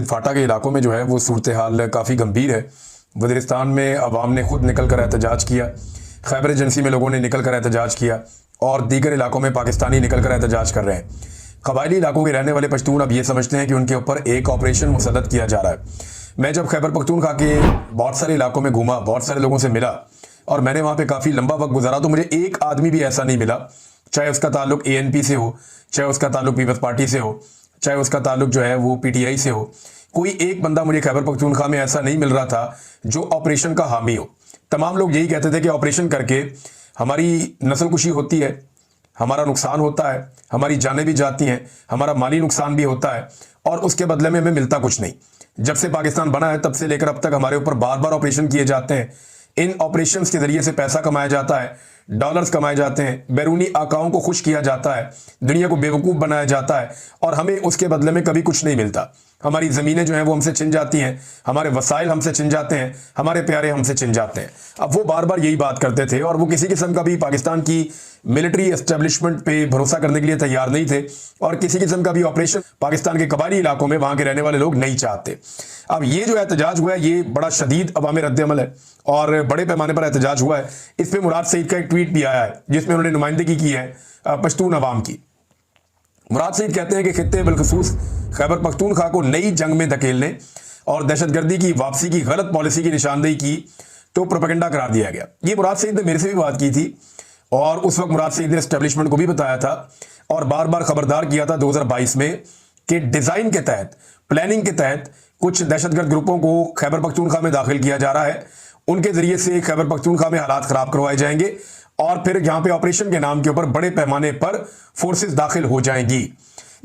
फाटा के इलाकों में जो है वो सूरत हाल काफ़ी गंभीर है। वज़ीरिस्तान में अवाम ने खुद निकल कर एहतजाज किया, खैबर एजेंसी में लोगों ने निकल कर एहतजाज किया और दीगर इलाकों में पाकिस्तानी निकल कर एहतजाज कर रहे हैं। कबायली इलाकों के रहने वाले पश्तून अब ये समझते हैं कि उनके ऊपर एक ऑपरेशन मुसद्दत किया जा रहा है। मैं जब खैबर पख्तूनख्वा के बहुत सारे इलाकों में घूमा, बहुत सारे लोगों से मिला और मैंने वहाँ पे काफ़ी लंबा वक्त गुजारा, तो मुझे एक आदमी भी ऐसा नहीं मिला, चाहे उसका ताल्लुक ANP से हो, चाहे उसका ताल्लुक पीपल्स पार्टी से हो, चाहे उसका ताल्लुक जो है वो PTI से हो, कोई एक बंदा मुझे खैबर पख्तूनख्वा में ऐसा नहीं मिल रहा था जो ऑपरेशन का हामी हो। तमाम लोग यही कहते थे कि ऑपरेशन करके हमारी नस्ल कुशी होती है, हमारा नुकसान होता है, हमारी जानें भी जाती हैं, हमारा माली नुकसान भी होता है और उसके बदले में हमें मिलता कुछ नहीं। जब से पाकिस्तान बना है तब से लेकर अब तक हमारे ऊपर बार बार ऑपरेशन किए जाते हैं। इन ऑपरेशंस के जरिए से पैसा कमाया जाता है, डॉलर्स कमाए जाते हैं, बैरूनी आकाओं को खुश किया जाता है, दुनिया को बेवकूफ़ बनाया जाता है और हमें उसके बदले में कभी कुछ नहीं मिलता। हमारी ज़मीनें जो हैं वो हमसे छिन जाती हैं, हमारे वसाइल हमसे छिन जाते हैं, हमारे प्यारे हमसे छिन जाते हैं। अब वो बार बार यही बात करते थे और वो किसी किस्म का भी पाकिस्तान की मिलिट्री एस्टेब्लिशमेंट पे भरोसा करने के लिए तैयार नहीं थे और किसी किस्म का भी ऑपरेशन पाकिस्तान के कबायली इलाकों में वहाँ के रहने वाले लोग नहीं चाहते। अब ये जो एहतजाज हुआ है ये बड़ा शदीद अवामी रद्द-ए-अमल है और बड़े पैमाने पर एहतजाज हुआ है। इस पर मुराद सईद का एक ट्वीट भी आया है जिसमें उन्होंने नुमाइंदगी की है पश्तून अवाम की। मुराद सईद कहते हैं कि खित्ते बिलखसूस खैबर पख्तूनख्वा को नई जंग में धकेलने और दहशतगर्दी की वापसी की गलत पॉलिसी की निशानदेही की तो प्रोपेगेंडा करार दिया गया। ये मुराद सईद ने मेरे से भी बात की थी और उस वक्त मुराद सईद ने एस्टेब्लिशमेंट को भी बताया था और बार बार खबरदार किया था 2022 में कि डिज़ाइन के तहत, प्लानिंग के तहत कुछ दहशतगर्द ग्रुपों को खैबर पख्तूनख्वा में दाखिल किया जा रहा है। उनके जरिए से खैबर पख्तूनख्वा में हालात खराब करवाए जाएंगे और फिर यहाँ पे ऑपरेशन के नाम के ऊपर बड़े पैमाने पर फोर्सेस दाखिल हो जाएंगी।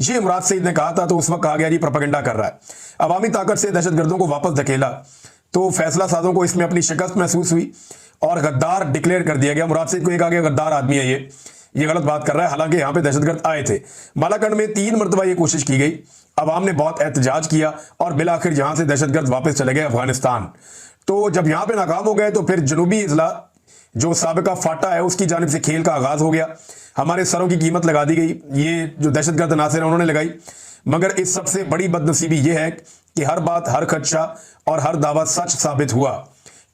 ये मुराद सईद ने कहा था तो उस वक्त कहा गया जी प्रोपेगेंडा कर रहा है। अवामी ताकत से दहशतगर्दों को वापस धकेला तो फैसला साजों को इसमें अपनी शिकस्त महसूस हुई और गद्दार डिक्लेयर कर दिया गया। मुराद सईद को एक आगे गद्दार आदमी है, ये गलत बात कर रहा है। हालांकि यहाँ पे दहशतगर्द आए थे। मालाकंड में 3 मरतबा ये कोशिश की गई, अवाम ने बहुत एहतजाज किया और बिल आखिर यहाँ से दहशतगर्द वापस चले गए अफगानिस्तान। तो जब यहाँ पे नाकाम हो गए तो फिर जनूबी इजला जो साबिका फाटा है उसकी जानिब से खेल का आगाज हो गया। हमारे सरों की कीमत लगा दी गई, ये जो दहशतगर्द नासिर है उन्होंने लगाई। मगर इस सबसे बड़ी बदनसीबी यह है कि हर बात, हर खदशा और हर दावा सच साबित हुआ।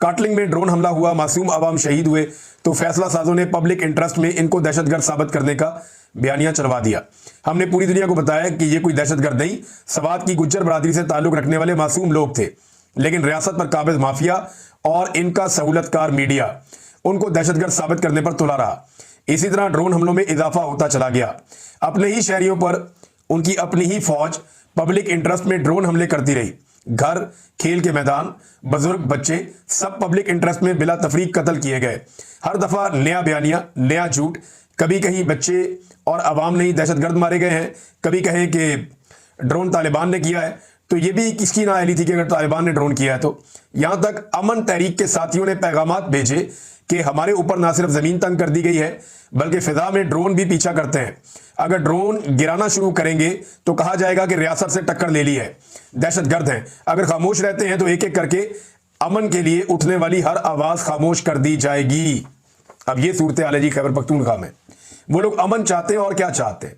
काटलिंग में ड्रोन हमला हुआ, मासूम अवाम शहीद हुए तो फैसला साजों ने पब्लिक इंटरेस्ट में इनको दहशतगर्द साबित करने का बयानिया चलवा दिया। हमने पूरी दुनिया को बताया कि ये कोई दहशतगर्द नहीं, सवात की गुज्जर बरादरी से ताल्लुक रखने वाले मासूम लोग थे, लेकिन रियासत पर काबिज माफिया और इनका सहूलतकार मीडिया उनको दहशतगर्द साबित करने पर तुला रहा। इसी तरह ड्रोन हमलों में इजाफा होता चला गया। अपने ही शहरियों पर उनकी अपनी ही फौज पब्लिक इंटरेस्ट में ड्रोन हमले करती रही। घर, खेल के मैदान, बुजुर्ग, बच्चे सब पब्लिक इंटरेस्ट में बिला तफरीक कत्ल किए गए। हर दफा नया बयानिया, नया झूठ। कभी कहीं बच्चे और अवाम नहीं दहशतगर्द मारे गए हैं, कभी कहें कि ड्रोन तालिबान ने किया है, तो ये भी किसकी नाअहली थी कि अगर तालिबान ने ड्रोन किया है। तो यहां तक अमन तहरीक के साथियों ने पैगामात भेजे कि हमारे ऊपर ना सिर्फ जमीन तंग कर दी गई है बल्कि फिजा में ड्रोन भी पीछा करते हैं। अगर ड्रोन गिराना शुरू करेंगे तो कहा जाएगा कि रियासत से टक्कर ले ली है, दहशतगर्द हैं। अगर खामोश रहते हैं तो एक एक करके अमन के लिए उठने वाली हर आवाज खामोश कर दी जाएगी। अब ये सूरत हाल है जी खैबर पख्तूनख्वा में। वो लोग अमन चाहते हैं और क्या चाहते हैं,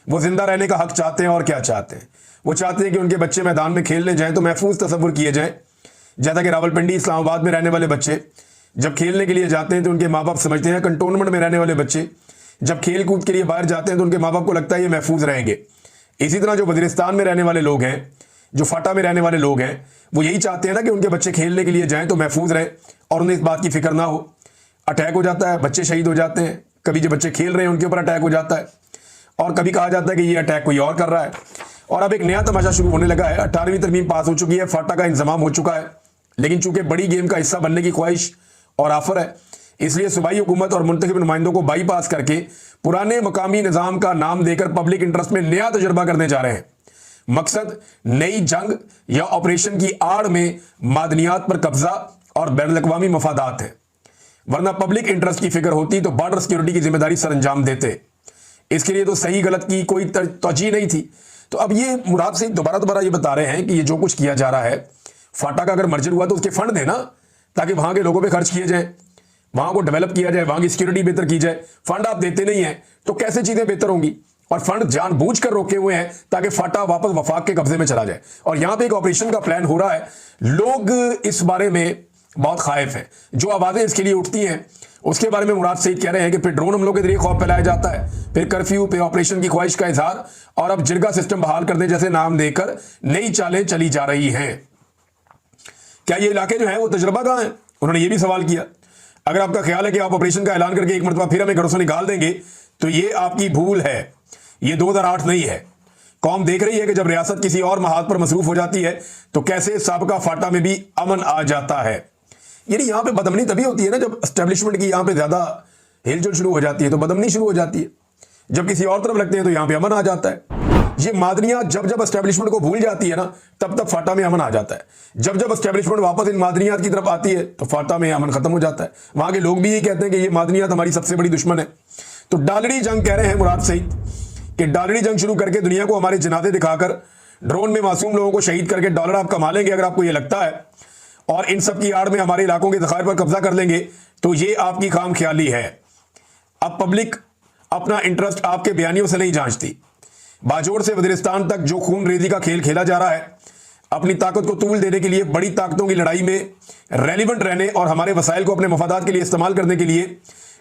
वो जिंदा रहने का हक चाहते हैं और क्या चाहते हैं। वो चाहते हैं कि उनके बच्चे मैदान में खेलने जाएं तो महफूज तस्वुर किए जाएं। जैसा कि रावलपिंडी, इस्लामाबाद में रहने वाले बच्चे जब खेलने के लिए जाते हैं तो उनके माँ बाप समझते हैं, कंटोनमेंट में रहने वाले बच्चे जब खेल कूद के लिए बाहर जाते हैं तो उनके माँ बाप को लगता है ये महफूज रहेंगे। इसी तरह जो वज़ीरिस्तान में रहने वाले लोग हैं, जो फाटा में रहने वाले लोग हैं, वो यही चाहते हैं ना कि उनके बच्चे खेलने के लिए जाएं तो महफूज रहे और उन्हें इस बात की फिक्र ना हो। अटैक हो जाता है, बच्चे शहीद हो जाते हैं, कभी जो बच्चे खेल रहे हैं उनके ऊपर अटैक हो जाता है और कभी कहा जाता है कि ये अटैक कोई और कर रहा है। और अब एक नया तमाशा शुरू होने लगा है। 18वीं तरमीम पास हो चुकी है, फाटा का इंतजाम हो चुका है, लेकिन चूंकि बड़ी गेम का हिस्सा बनने की ख्वाहिश और ऑफर है, इसलिए सूबाई हुकूमत और मुंतखब नुमाइंदों को बाईपास करके पुराने मकामी निज़ाम का नाम देकर पब्लिक इंटरेस्ट में नया तजुर्बा करने जा रहे हैं। मकसद नई जंग या ऑपरेशन की आड़ में मादनियात पर कब्जा और बैनुल-अक़वामी मफादात है। वरना पब्लिक इंटरेस्ट की फिक्र होती तो बॉर्डर सिक्योरिटी की जिम्मेदारी सर अंजाम देते। इसके लिए तो सही गलत की कोई तर्जीह नहीं थी। तो अब ये मुराद से दोबारा ये बता रहे हैं कि ये जो कुछ किया जा रहा है, फाटा का अगर मर्जर हुआ तो उसके फंड देना ताकि वहां के लोगों पे खर्च किए जाए, वहां को डेवलप किया जाए, वहां की सिक्योरिटी बेहतर की जाए। फंड आप देते नहीं है तो कैसे चीजें बेहतर होंगी। और फंड जानबूझकर रोके हुए हैं ताकि फाटा वापस वफाक के कब्जे में चला जाए। और यहां पे एक ऑपरेशन का प्लान हो रहा है। लोग इस बारे में बहुत खाइफ हैं। जो आवाजें इसके लिए उठती हैं उसके बारे में मुराद सईद कह रहे हैं कि फिर ड्रोन हमलों के जरिए खौफ फैलाया जाता है, फिर कर्फ्यू पे ऑपरेशन की ख्वाहिश का इजहार, और अब जिरगा सिस्टम बहाल करने जैसे नाम देकर नई चालें चली जा रही हैं। क्या ये इलाके जो है वो तजर्बा कहां है? उन्होंने ये भी सवाल किया। अगर आपका ख्याल है कि आप ऑपरेशन का ऐलान करके एक मरतबा फिर हमें घरों से निकाल देंगे तो ये आपकी भूल है। ये 2008 नहीं है। कौम देख रही है कि जब रियासत किसी और महाद पर मसरूफ हो जाती है तो कैसे साबका फाटा में भी अमन आ जाता है। यानी यहां पे बदअमनी तभी होती है ना जब एस्टेब्लिशमेंट की यहां पे ज्यादा हिलजुल शुरू हो जाती है तो बदअमनी शुरू हो जाती है। जब किसी और तरफ लगते हैं तो यहां पे अमन आ जाता है। ये मादनियां जब जब एस्टेब्लिशमेंट को भूल जाती है ना तब तब फाटा में अमन आ जाता है। जब जब एस्टेब्लिशमेंट वापस इन मादनियात की तरफ आती है तो फाटा में अमन खत्म हो जाता है। वहां के लोग भी ये कहते हैं कि ये मादनियात हमारी सबसे बड़ी दुश्मन है। तो डालड़ी जंग कह रहे हैं मुराद सईद कि डालड़ी जंग शुरू करके दुनिया को हमारे जनाजे दिखाकर ड्रोन में मासूम लोगों को शहीद करके डॉलर आप कमा लेंगे अगर आपको ये लगता है, और इन सब की आड़ में हमारे इलाकों के ज़खायर पर कब्जा कर लेंगे तो ये आपकी खाम ख्याली है। अब पब्लिक अपना इंटरेस्ट आपके बयानियों से नहीं जांचती। बाजोड़ से वजीरिस्तान तक जो खून रेजी का खेल खेला जा रहा है, अपनी ताकत को तूल देने के लिए बड़ी ताकतों की लड़ाई में रेलिवेंट रहने और हमारे वसाइल को अपने मफादात के लिए इस्तेमाल करने के लिए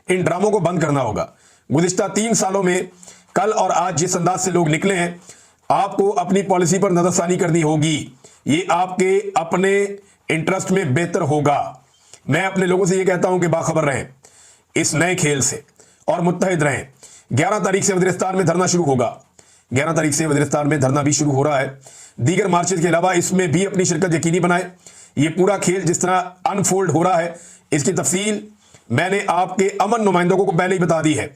इन ड्रामों को बंद करना होगा। गुज़िश्ता 3 सालों में कल और आज जिस अंदाज से लोग निकले हैं, आपको अपनी पॉलिसी पर नजरसानी करनी होगी। ये आपके अपने इंटरेस्ट में बेहतर होगा। मैं अपने लोगों से ये कहता हूं कि बाखबर रहें इस नए खेल से और मुत्तहिद रहें। 11 तारीख से वज़ीरिस्तान में धरना शुरू होगा। 11 तारीख से वज़ीरिस्तान में धरना भी शुरू हो रहा है। दीगर मार्चेज के अलावा इसमें भी अपनी शिरकत यकीनी बनाए। ये पूरा खेल जिस तरह अनफोल्ड हो रहा है इसकी तफसील मैंने आपके अमन नुमाइंदों को पहले ही बता दी है।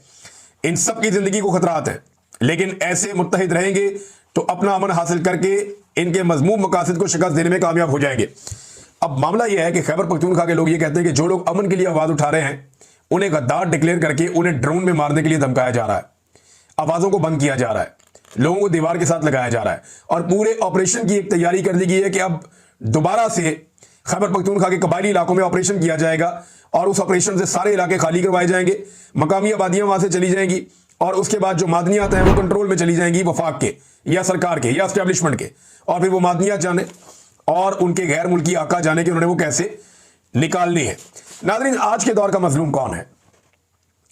इन सब की जिंदगी को खतरात है, लेकिन ऐसे मुत्तहिद रहेंगे तो अपना अमन हासिल करके इनके मजमूम मकासद को शिकस्त देने में कामयाब हो जाएंगे। अब मामला यह है कि खैबर पख्तूनख्वा के लोग ये कहते हैं कि जो लोग अमन के लिए आवाज उठा रहे हैं उन्हें गद्दार डिक्लेयर करके उन्हें ड्रोन में मारने के लिए धमकाया जा रहा है। आवाजों को बंद किया जा रहा है, लोगों को दीवार के साथ लगाया जा रहा है, और पूरे ऑपरेशन की एक तैयारी कर दी गई है कि अब दोबारा से खैबर पख्तूनख्वा के कबायली इलाकों में ऑपरेशन किया जाएगा और उस ऑपरेशन से सारे इलाके खाली करवाए जाएंगे। मकामी आबादियां वहां से चली जाएंगी और उसके बाद जो मादनियात हैं वो कंट्रोल में चली जाएंगी वफाक के या सरकार के या एस्टेब्लिशमेंट के, और फिर वो मादनियात जाने और उनके गैर मुल्की आका जाने के उन्होंने वो कैसे निकालनी है। नाज़रीन, आज के दौर का मजलूम कौन है?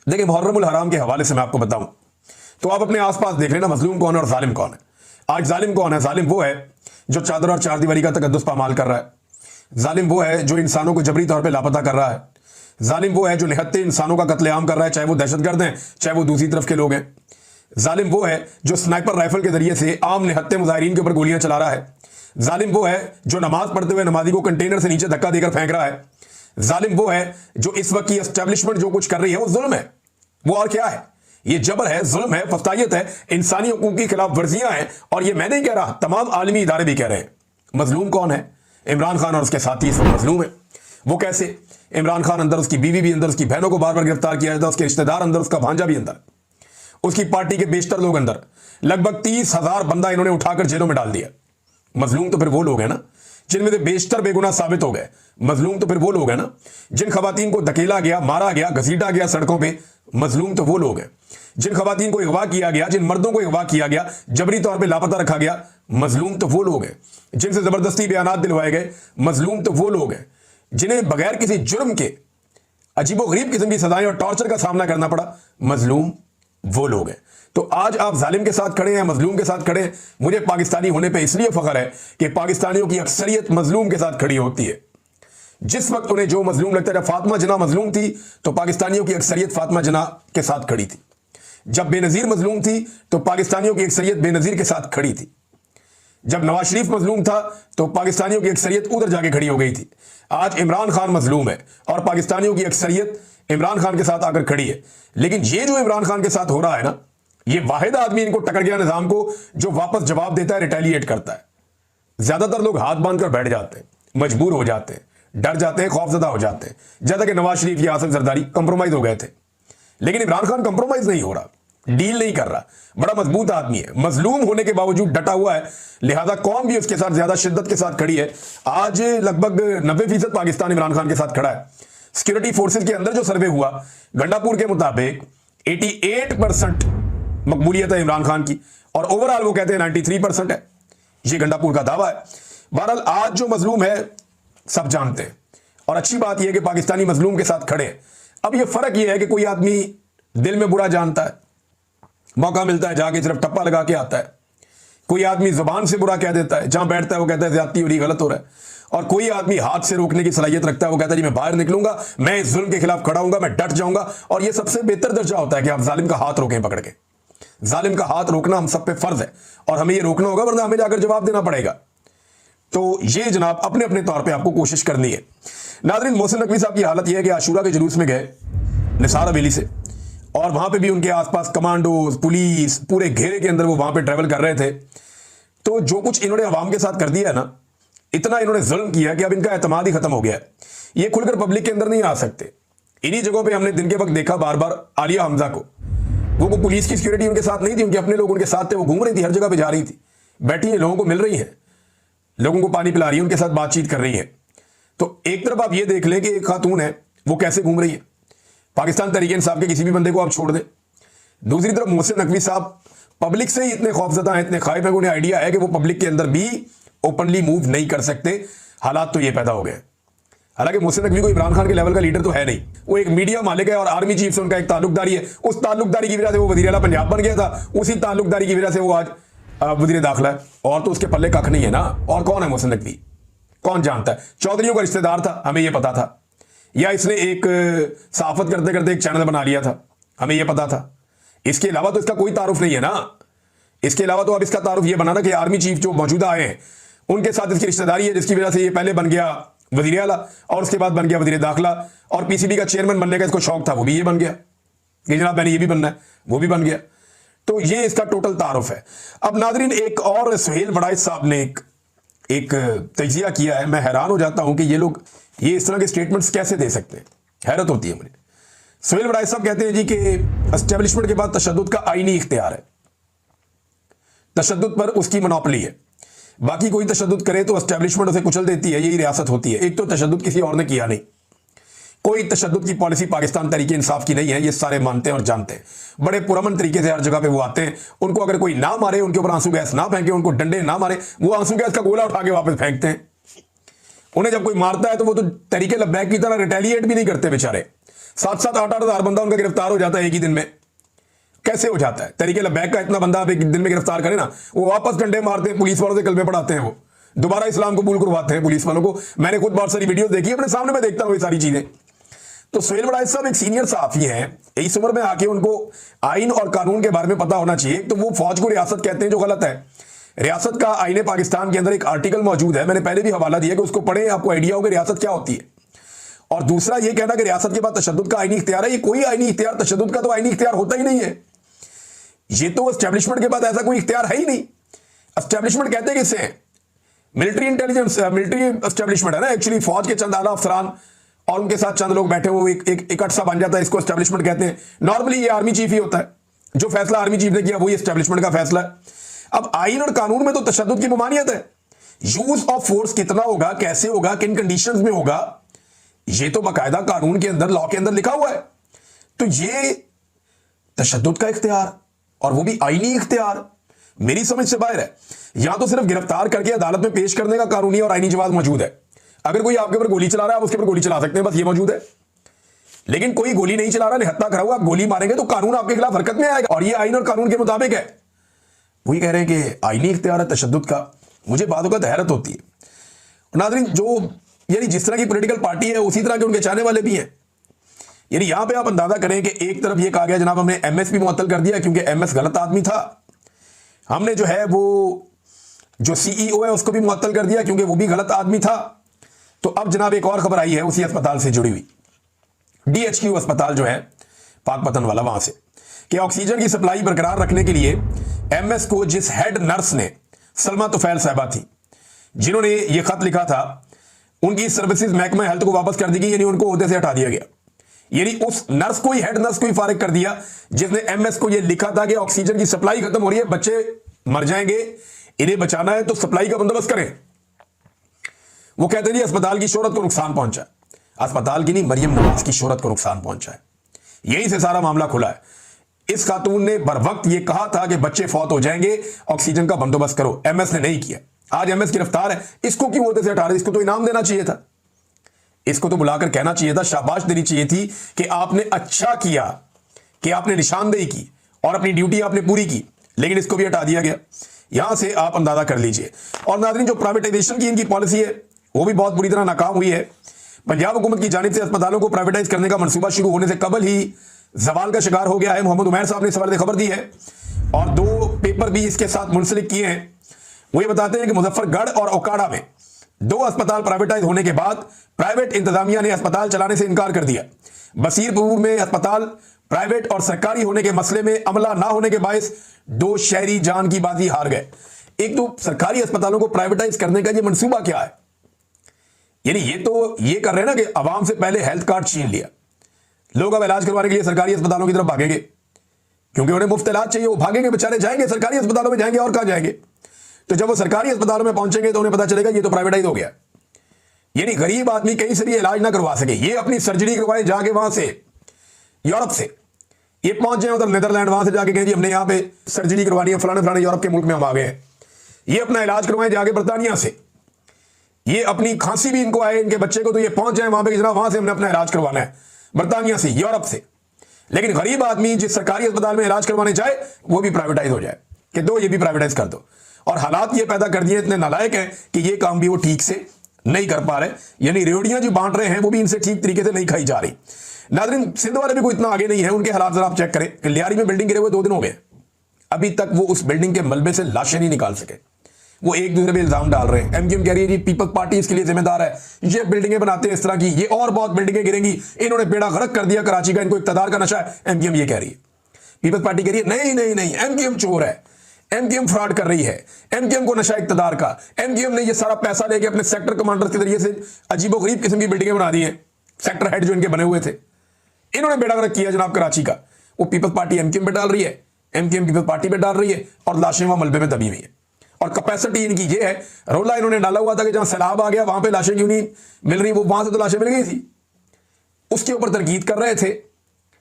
देखिए, मुहर्रमुल हराम के हवाले से मैं आपको बताऊं तो आप अपने आसपास देख लेना मजलूम कौन है और जालिम कौन है। आज जालिम कौन है? जालिम वो है जो चादर और चारदीवारी का तकद्दुस पामाल कर रहा है। जालिम वो है जो इंसानों को जबरी तौर पर लापता कर रहा है। जालिम वो है जो निहत्ते इंसानों का कत्लेआम कर रहा है, चाहे वो दहशतगर्द हैं चाहे वो दूसरी तरफ के लोग हैं। जालिम वो है जो स्नाइपर राइफल के जरिए से आम निहत्ते मुजाहिरीन के ऊपर गोलियां चला रहा है। जालिम वो है जो नमाज पढ़ते हुए नमाजी को कंटेनर से नीचे धक्का देकर फेंक रहा है। जालिम वो है जो इस वक्त की एस्टेब्लिशमेंट जो कुछ कर रही है वो जुल्म है। वो और क्या है? ये जबर है, जुल्म है, फस्तायत है, इंसानी हकूक की खिलाफ वर्जियां हैं, और ये मैं नहीं कह रहा, तमाम आलमी इदारे भी कह रहे हैं। मजलूम कौन है? इमरान खान और उसके साथी इस वक्त मजलूम है। वो कैसे? इमरान खान अंदर, उसकी बीवी भी अंदर, उसकी बहनों को बार बार गिरफ्तार किया जाता है, उसके रिश्तेदार अंदर, उसका भांजा भी अंदर, उसकी पार्टी के बेशतर लोग अंदर। लगभग 30,000 बंदा इन्होंने उठाकर जेलों में डाल दिया। मजलूम तो फिर वो लोग हैं ना जिनमें से बेशतर बेगुनाह साबित हो गए। मजलूम तो फिर वो लोग हैं ना जिन खवातीन को धकेला गया, मारा गया, घसीटा गया सड़कों पे। मजलूम तो वो लोग हैं जिन खवातीन को अगवा किया गया, जिन मर्दों को अगवा किया गया, जबरी तौर पे लापता रखा गया। मजलूम तो वो लोग हैं जिनसे जबरदस्ती बयानात दिलवाए गए। मजलूम तो वो लोग हैं जिन्हें बगैर किसी जुर्म के अजीबोगरीब किस्म की सजाएं और टॉर्चर का सामना करना पड़ा। मजलूम वो लोग हैं। तो आज आप जालिम के साथ खड़े हैं, मजलूम के साथ खड़े हैं। मुझे पाकिस्तानी होने पे इसलिए फख्र है कि पाकिस्तानियों की अक्सरियत मजलूम के साथ खड़ी होती है। जिस वक्त उन्हें जो मजलूम लगता है, जब फातिमा जना मजलूम थी तो पाकिस्तानियों की अक्सरियत फातिमा जना के साथ खड़ी थी। जब बेनजीर मजलूम थी तो पाकिस्तानियों की अक्सरियत बेनजीर के साथ खड़ी थी। जब नवाज शरीफ मजलूम था तो पाकिस्तानियों की अक्सरियत उधर जाके खड़ी हो गई थी। आज इमरान खान मजलूम है और पाकिस्तानियों की अक्सरियत इमरान खान के साथ आकर खड़ी है। लेकिन ये जो इमरान खान के साथ हो रहा है ना, ये वाहिद आदमी इनको टकर गया निजाम को जो वापस जवाब देता है, रिटेलिएट करता है। ज्यादातर लोग हाथ बांधकर बैठ जाते हैं, मजबूर हो जाते हैं, डर जाते हैं, खौफजदा हो जाते हैं। जैसा कि नवाज शरीफ या आसिफ जरदारी कंप्रोमाइज हो गए थे, लेकिन इमरान खान कंप्रोमाइज नहीं हो रहा, डील नहीं कर रहा। बड़ा मजबूत आदमी है, मजलूम होने के बावजूद डटा हुआ है, लिहाजा कौम भी उसके साथ ज्यादा शिद्दत के साथ खड़ी है। आज लगभग 90% पाकिस्तान इमरान खान के साथ खड़ा है। सिक्योरिटी फोर्सेज के अंदर जो सर्वे हुआ, गंडापुर के मुताबिक 88% मकबूलियत है इमरान खान की, और ओवरऑल वो कहते हैं 93% है। ये गंडापुर का दावा है। बहरहाल आज जो मजलूम है सब जानते हैं, और अच्छी बात यह है कि पाकिस्तानी मजलूम के साथ खड़े हैं। अब यह फर्क यह है कि कोई आदमी दिल में बुरा जानता है, मौका मिलता है जाके सिर्फ टप्पा लगा के आता है। कोई आदमी जुबान से बुरा कह देता है, जहां बैठता है वो कहता है ज्यादती हो रही, गलत हो रहा है। और कोई आदमी हाथ से रोकने की सलाहियत रखता है, वो कहता है जी मैं बाहर निकलूंगा, मैं इस जुल्म के खिलाफ खड़ा हूंगा, मैं डट जाऊंगा। और ये सबसे बेहतर दर्जा होता है कि आप जालिम का हाथ रोकें पकड़ के। जालिम का हाथ रोकना हम सब पे फर्ज है, और हमें ये रोकना होगा, वरना हमें जाकर जवाब देना पड़ेगा। तो ये जनाब अपने अपने तौर पर आपको कोशिश करनी है। नाज़रीन, मोहसिन नकवी साहब की हालत यह है कि आशूरा के जुलूस में गए निसार हवेली से, और वहां पे भी उनके आसपास कमांडोज, पुलिस पूरे घेरे के अंदर वो वहां पे ट्रैवल कर रहे थे। तो जो कुछ इन्होंने अवाम के साथ कर दिया है ना, इतना इन्होंने जुल्म किया कि अब इनका एतमाद ही खत्म हो गया है। ये खुलकर पब्लिक के अंदर नहीं आ सकते। इन्हीं जगहों पे हमने दिन के वक्त देखा बार बार आलिया हमजा को, वो पुलिस की सिक्योरिटी उनके साथ नहीं थी, उनके अपने लोग उनके साथ थे, वो घूम रही थी, हर जगह पे जा रही थी, बैठी है, लोगों को मिल रही है, लोगों को पानी पिला रही है, उनके साथ बातचीत कर रही है। तो एक तरफ आप ये देख लें कि एक खातून है वो कैसे घूम रही है, पाकिस्तान तहरीक इंसाफ के किसी भी बंदे को आप छोड़ दें। दूसरी तरफ मोहसिन नकवी साहब पब्लिक से ही इतने खौफजदा हैं, इतने खाइफ हैं, उन्हें आइडिया है कि वो पब्लिक के अंदर भी ओपनली मूव नहीं कर सकते। हालात तो ये पैदा हो गए। हालांकि मोहसिन नकवी को इमरान खान के लेवल का लीडर तो है नहीं, वो एक मीडिया मालिक है और आर्मी चीफ से उनका एक ताल्लुकदारी है। उस ताल्लुकदारी की वजह से वो वज़ीर आला पंजाब बन गया था, उसी ताल्लुकदारी की वजह से वो आज वज़ीर दाखिला है। और तो उसके पल्ले कख नहीं है ना। और कौन है मोहसिन नकवी, कौन जानता है? चौधरियों का रिश्तेदार था, हमें यह पता था, या इसने एक सहाफत करते करते एक चैनल बना लिया था, हमें यह पता था। इसके अलावा तो इसका कोई तारुफ नहीं है ना। इसके अलावा तो अब इसका तारुफ यह बनाना कि आर्मी चीफ जो मौजूदा आए हैं उनके साथ इसकी रिश्तेदारी है, जिसकी वजह से ये पहले बन गया वज़ीर आला और उसके बाद बन गया वज़ीर दाखिला, और पीसीबी का चेयरमैन बनने का इसको शौक था, वो भी ये बन गया कि जनाब मैंने ये भी बनना है, वो भी बन गया। तो ये इसका टोटल तारुफ है। अब नाज़रीन, एक और सुहेल वड़ाइच साहब ने एक तजिया किया है। मैं हैरान हो जाता हूं कि ये लोग ये इस तरह के स्टेटमेंट्स कैसे दे सकते हैं, हैरत होती है मुझे। सुहेल वड़ाइच साहब कहते हैं जी कि एस्टेब्लिशमेंट के बाद तशद्दुद का आईनी इख्तियार है, तशद्दुद पर उसकी मोनोपोली है, बाकी कोई तशद्दुद करे तो एस्टेब्लिशमेंट उसे कुचल देती है, यही रियासत होती है। एक तो तशद्दुद किसी और ने किया नहीं, कोई तशद्दुद की पॉलिसी पाकिस्तान तहरीक इंसाफ की नहीं है, ये सारे मानते हैं और जानते हैं। बड़े पुरअमन तरीके से हर जगह पे वो आते हैं, उनको अगर कोई ना मारे, उनके ऊपर आंसू गैस ना फेंके, उनको डंडे ना मारे, वो आंसू गैस का गोला उठा के वापस फेंकते हैं। उन्हें जब कोई मारता है तो वो तो तरीके लब्बैक की तरह रिटेलिएट भी नहीं करते बेचारे। 7-7, 8-8 हज़ार बंदा उनका गिरफ्तार हो जाता है एक ही दिन में। कैसे हो जाता है? तरीके लब्बैक का इतना बंदा आप एक दिन में गिरफ्तार करें ना, वो वापस डंडे मारते हैं, पुलिस वालों से कलमे पढ़ाते हैं, वो दोबारा इस्लाम कबूल करवाते हैं पुलिस वालों को। मैंने खुद बहुत सारी वीडियो देखी, अपने सामने मैं देखता हूँ ये सारी चीजें। तो सुहेल वड़ाइच साहब एक सीनियर सहाफी हैं, इस उम्र में आके उनको आइन और कानून के बारे में पता होना चाहिए। तो वो फौज को रियासत कहते हैं, जो गलत है। रियासत का आईने पाकिस्तान के अंदर एक आर्टिकल मौजूद है, मैंने पहले भी हवाला दिया कि उसको पढ़ें, आपको आइडिया हो कि रियासत क्या होती है। और दूसरा ये कहना कि रियासत के बाद तशद्दुद का आईनी इख्तियार है, ये कोई आईनी इख्तियार, तशद्दुद का तो आईनी इख्तियार होता ही नहीं है। ये तो एस्टेब्लिशमेंट के बाद ऐसा कोई इख्तियार है ही नहीं। एस्टेब्लिशमेंट कहते हैं किससे? मिलिट्री इंटेलिजेंस, मिलिट्री एस्टेब्लिशमेंट है ना एक्चुअली। फौज के चंद आला अफसरान और उनके साथ चंद लोग बैठे हुए एक इकट्ठ सा बन जाता है, इसको एस्टेब्लिशमेंट कहते हैं। नॉर्मली ये आर्मी चीफ ही होता है, जो फैसला आर्मी चीफ ने किया वही एस्टेब्लिशमेंट का फैसला है। अब आइन और कानून में तो तशद्दुद की ममानियत है। यूज ऑफ फोर्स कितना होगा, कैसे होगा, किन कंडीशंस में होगा, ये तो बाकायदा कानून के अंदर, लॉ के अंदर लिखा हुआ है। तो ये तशद्दुद का इख्तियार, और वो भी आईनी इख्तियार, मेरी समझ से बाहर है। यहां तो सिर्फ गिरफ्तार करके अदालत में पेश करने का कानूनी और आईनी जवाब मौजूद है। अगर कोई आपके ऊपर गोली चला रहा है, आप उसके ऊपर गोली चला सकते हैं, बस ये मौजूद है। लेकिन कोई गोली नहीं चला रहा, निहत्था करा हुआ, आप गोली मारेंगे तो कानून आपके खिलाफ हरकत में आएगा, और ये आइन और कानून के मुताबिक है। वही कह रहे हैं कि आईनी इख्तियार है तशद्दुद का। मुझे बातों का हैरत होती है। नाज़रीन, जो यानी जिस तरह की पॉलिटिकल पार्टी है उसी तरह के उनके चाहने वाले भी हैं। यानी यहां पे आप अंदाजा करें कि एक तरफ ये कहा गया जनाब हमने एमएस भी मुअत्तल कर दिया क्योंकि एमएस गलत आदमी था, हमने जो है वो जो सीईओ है उसको भी मुअत्तल कर दिया क्योंकि वो भी गलत आदमी था। तो अब जनाब एक और खबर आई है उसी अस्पताल से जुड़ी हुई, डीएचक्यू अस्पताल जो है पाकपतन वाला, वहां से कि ऑक्सीजन की सप्लाई बरकरार रखने के लिए एमएस को जिस हेड नर्स ने, सलमा तुफैल साहिबा थी, जिन्होंने ये खत लिखा था, उनकी सर्विसेज महकमा हेल्थ को वापस कर दी गई, यानी उनको ओहदे से हटा दिया गया। यानी उस नर्स को ही, हेड नर्स को ही फारिग कर दिया जिसने एमएस को यह लिखा था कि ऑक्सीजन की सप्लाई खत्म हो रही है, बच्चे मर जाएंगे, इन्हें बचाना है तो सप्लाई का बंदोबस्त करें। वो कहते हैं जी अस्पताल की शोहरत को नुकसान पहुंचा है। अस्पताल की नहीं, मरियम नवाज की शोहरत को नुकसान पहुंचा है। यहीं से सारा मामला खुला है। इस खातून ने बर वक्त ये कहा था कि बच्चे फौत हो जाएंगे, ऑक्सीजन का बंदोबस्त करो। एमएस ने नहीं किया। आज एमएस गिरफ्तार है, इसको क्यों होते से हटा रहे? इसको तो इनाम देना चाहिए था, इसको तो बुलाकर कहना चाहिए था, शाबाश देनी चाहिए थी कि आपने अच्छा किया, कि आपने निशानदेही की और अपनी ड्यूटी आपने पूरी की, लेकिन इसको भी हटा दिया गया। यहां से आप अंदाजा कर लीजिए। और नाज़रीन, जो प्राइवेटाइजेशन की इनकी पॉलिसी है वो भी बहुत बुरी तरह नाकाम हुई है। पंजाब हुकूमत की जानिब से अस्पतालों को प्राइवेटाइज करने का मंसूबा शुरू होने से कबल ही जवाल का शिकार हो गया है। मोहम्मद उमैर साहब ने इस बारे खबर दी है और 2 पेपर भी इसके साथ मुंसलिक किए हैं। वो ये बताते हैं कि मुजफ्फरगढ़ और ओकाड़ा में 2 अस्पताल प्राइवेटाइज होने के बाद प्राइवेट इंतजामिया ने अस्पताल चलाने से इनकार कर दिया। बसीरपुर में अस्पताल प्राइवेट और सरकारी होने के मसले में अमला ना होने के बायस 2 शहरी जान की बाजी हार गए। एक तो सरकारी अस्पतालों को प्राइवेटाइज करने का ये मंसूबा क्या है? यानी ये कर रहे हैं ना कि आवाम से पहले हेल्थ कार्ड छीन लिया। लोग अब इलाज करवाने के लिए सरकारी अस्पतालों की तरफ भागेंगे क्योंकि उन्हें मुफ्त इलाज चाहिए। वो भागेंगे, बेचारे जाएंगे सरकारी अस्पतालों में, जाएंगे और कहां जाएंगे? तो जब वो सरकारी अस्पतालों में पहुंचेंगे तो उन्हें पता चलेगा ये तो प्राइवेटाइज हो गया। यानी गरीब आदमी कहीं से भी इलाज ना करवा सके, ये अपनी सर्जरी करवाए जाके वहां से यूरोप से, ये पहुंच जाए उधर नीदरलैंड, वहां से जाके कहें जी हमने यहां पे सर्जरी करवानी है, फलाने फलाने यूरोप के मुल्क में हम आ गए हैं। ये अपना इलाज करवाएं जाके बर्तानिया से, ये अपनी खांसी भी इनको आए इनके बच्चे को तो ये पहुंच जाए वहां पे, जनाब वहां से हमने अपना इलाज करवाना है, बर्तानिया से, यूरोप से। लेकिन गरीब आदमी जिस सरकारी अस्पताल में इलाज करवाने जाए वो भी प्राइवेटाइज हो जाए कि दो ये भी प्राइवेटाइज कर दो। और हालात ये पैदा कर दिए, इतने नालायक हैं कि ये काम भी वो ठीक से नहीं कर पा रहे। यानी रेवड़ियां जो बांट रहे हैं वो भी इनसे ठीक तरीके से नहीं खाई जा रही। नाज़रीन, सिंध वाले भी कोई इतना आगे नहीं है, उनके हालात जरा आप चेक करें कि लियारी में बिल्डिंग गिरे हुए 2 दिन हो गए, अभी तक वो उस बिल्डिंग के मलबे से लाशें नहीं निकाल सके। वो एक दूसरे पे इल्जाम डाल रहे हैं। एमक्यूएम कह रही है जी पीपल्स पार्टी इसके लिए जिम्मेदार है, ये बिल्डिंगें बनाते हैं इस तरह की, ये और बहुत बिल्डिंगें गिरेंगी, इन्होंने बेड़ा गर्क कर दिया कराची का, इनको इक्तदार का नशा है। एमक्यूएम ये कह रही है, पीपल्स पार्टी कह रही है नहीं नहीं नहीं, एमक्यूएम चोर है, एमक्यूएम फ्रॉड कर रही है, एमक्यूएम को नशा इक्तदार का, एमक्यूएम ने ये सारा पैसा लेके अपने सेक्टर कमांडर के जरिए से अजीबोगरीब किस्म की बिल्डिंगें बना दी हैं। सेक्टर हेड जो इनके बने हुए थे, इन्होंने बेड़ा गर्क किया जनाब कराची का। वो पीपल्स पार्टी एमक्यूएम पे डाल रही है, एमक्यूएम पीपल्स पार्टी पे डाल रही है, और लाशें वहां मलबे में दबी हुई है। और कैपेसिटी इनकी ये है, रोला इन्होंने डाला हुआ था कि जहां सैलाब आ गया वहां पे लाशें क्यों नहीं मिल रही, वो वहां से तो लाशें मिल गई थी। उसके ऊपर तनकीद कर रहे थे,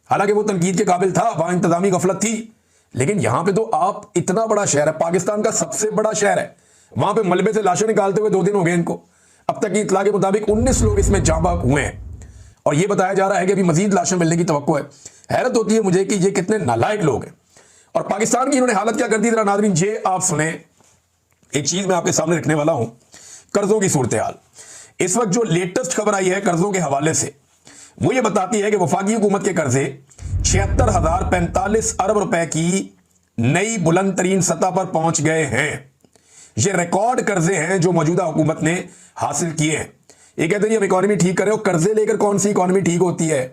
हालांकि वो तनकीद के काबिल था, वहां इंतजामी गफलत थी। लेकिन यहां पे तो आप, इतना बड़ा शहर है, पाकिस्तान का सबसे बड़ा शहर है, वहां पे मलबे से लाशें निकालते हुए 2 दिन हो गए इनको। अब तक की इतला के मुताबिक 19 लोग इसमें जाँ बाग हुए हैं और यह बताया जा रहा है कि अभी मजीद लाशें मिलने की तवक्को है। हैरत होती है मुझे कि ये कितने नालायक लोग हैं। और पाकिस्तान की इन्होंने हालत क्या कर दी, जरा नाज़रीन ये आप सुने। एक चीज मैं आपके सामने रखने वाला हूं, कर्जों की सूरत हाल। इस वक्त जो लेटेस्ट खबर आई है कर्जों के हवाले से, वो ये बताती है कि वफाकी हुकूमत के कर्जे 76,045 अरब रुपए की नई बुलंद तरीन सतह पर पहुंच गए हैं। ये रिकॉर्ड कर्जे हैं जो मौजूदा हुकूमत ने हासिल किए हैं। ये कहते हैं हम इकोनॉमी ठीक कर रहे हो, कर्जे लेकर कौन सी इकोनॉमी ठीक होती है?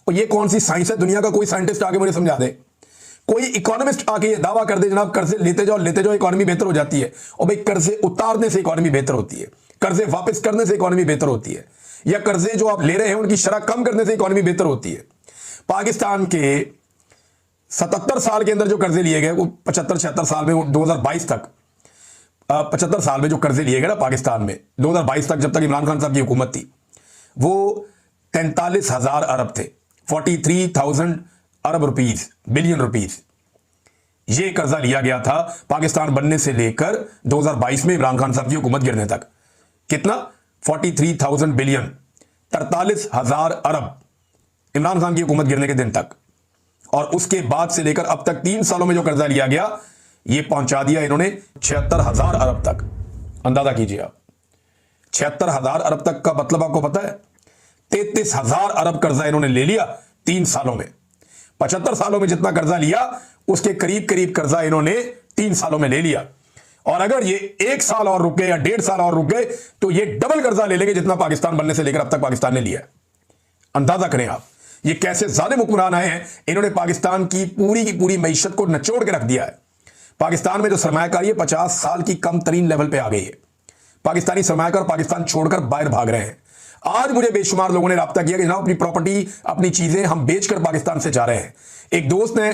और ये कौन सी साइंस है? दुनिया का कोई साइंटिस्ट आके मुझे समझा दे, कोई इकोनॉमिस्ट आके ये दावा कर दे जनाब कर्जे लेते जाओ इकोनॉमी बेहतर हो जाती है। और भाई कर्जे उतारने से इकोनॉमी बेहतर होती है, कर्जे वापस करने से इकोनॉमी बेहतर होती है, या कर्जे जो आप ले रहे हैं उनकी शरह कम करने से इकोनॉमी बेहतर होती है? पाकिस्तान के 77 साल के अंदर जो कर्जे लिए गए, वो 75-76 साल में, 2022 तक 75 साल में जो कर्जे लिए गए ना पाकिस्तान में, 2022 तक जब तक इमरान खान साहब की हुकूमत थी, वो 43,000 अरब थे, 43,000 अरब रुपीज, बिलियन रुपीज। ये कर्जा लिया गया था पाकिस्तान बनने से लेकर 2022 में इमरान खान साहब की हुकूमत गिरने तक। कितना? 43,000 बिलियन, 43,000 अरब इमरान खान की हुकूमत गिरने के दिन तक। और उसके बाद से लेकर अब तक 3 सालों में जो कर्जा लिया गया, ये पहुंचा दिया इन्होंने 76,000 अरब तक। अंदाजा कीजिए आप, 76,000 अरब तक का मतलब आपको पता है? 33,000 अरब कर्जा इन्होंने ले लिया 3 सालों में। 75 सालों में जितना कर्जा लिया उसके करीब करीब कर्जा इन्होंने 3 सालों में ले लिया। और अगर ये 1 साल और रुक गए या 1.5 साल और रुक गए तो ये डबल कर्जा ले लेंगे जितना पाकिस्तान बनने से लेकर अब तक पाकिस्तान ने लिया। अंदाजा करें आप, ये कैसे जालिम हुक्मरान आए हैं। इन्होंने पाकिस्तान की पूरी मईशत को निचोड़ के रख दिया है। पाकिस्तान में जो सरमायाकारी है 50 साल की कम तरीन लेवल पे आ गई है। पाकिस्तानी सरमायाकार पाकिस्तान छोड़कर बाहर भाग रहे हैं। आज मुझे बेशुमार लोगों ने राब्ता किया कि जनाब अपनी प्रॉपर्टी, अपनी चीजें हम बेचकर पाकिस्तान से जा रहे हैं। एक दोस्त ने,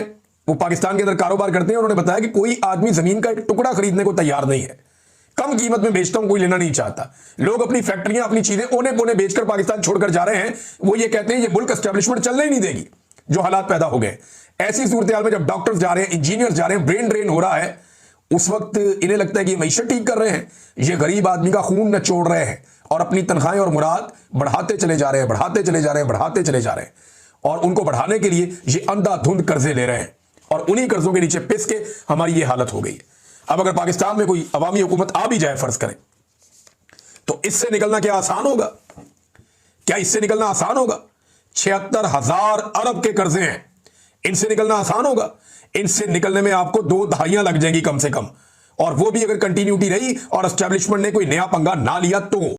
वो पाकिस्तान के अंदर कारोबार करते हैं, उन्होंने बताया कि कोई आदमी जमीन का एक टुकड़ा खरीदने को तैयार नहीं है। कम कीमत में बेचता हूं, कोई लेना नहीं चाहता। लोग अपनी फैक्ट्रियां, अपनी चीजें ओने पोने बेचकर पाकिस्तान छोड़कर जा रहे हैं। वो ये कहते हैं ये मुल्क एस्टेब्लिशमेंट चलने ही नहीं देगी, जो हालात पैदा हो गए। ऐसी सूरत हाल में जब डॉक्टर्स जा रहे हैं, इंजीनियर्स जा रहे हैं, ब्रेन ड्रेन हो रहा है, उस वक्त इन्हें लगता है कि ये मईशत ठीक कर रहे हैं, ये गरीब आदमी का खून नचोड़ रहे हैं और अपनी तनख्वाहें और मुराद बढ़ाते चले जा रहे हैं, बढ़ाते चले जा रहे हैं, बढ़ाते चले जा रहे हैं। और उनको बढ़ाने के लिए ये अंधाधुंध कर्जे ले रहे हैं और उन्हीं कर्जों के नीचे पिस के हमारी ये हालत हो गई है। अब अगर पाकिस्तान में कोई अवामी हुकूमत आ भी जाए, फर्ज करें, तो इससे निकलना क्या आसान होगा? क्या इससे निकलना आसान होगा? 76,000 अरब के कर्जे हैं, इनसे निकलना आसान होगा? इनसे निकलने में आपको 2 दहाइयां लग जाएंगी कम से कम, और वो भी अगर कंटिन्यूटी रही और एस्टेब्लिशमेंट ने कोई नया पंगा ना लिया तो।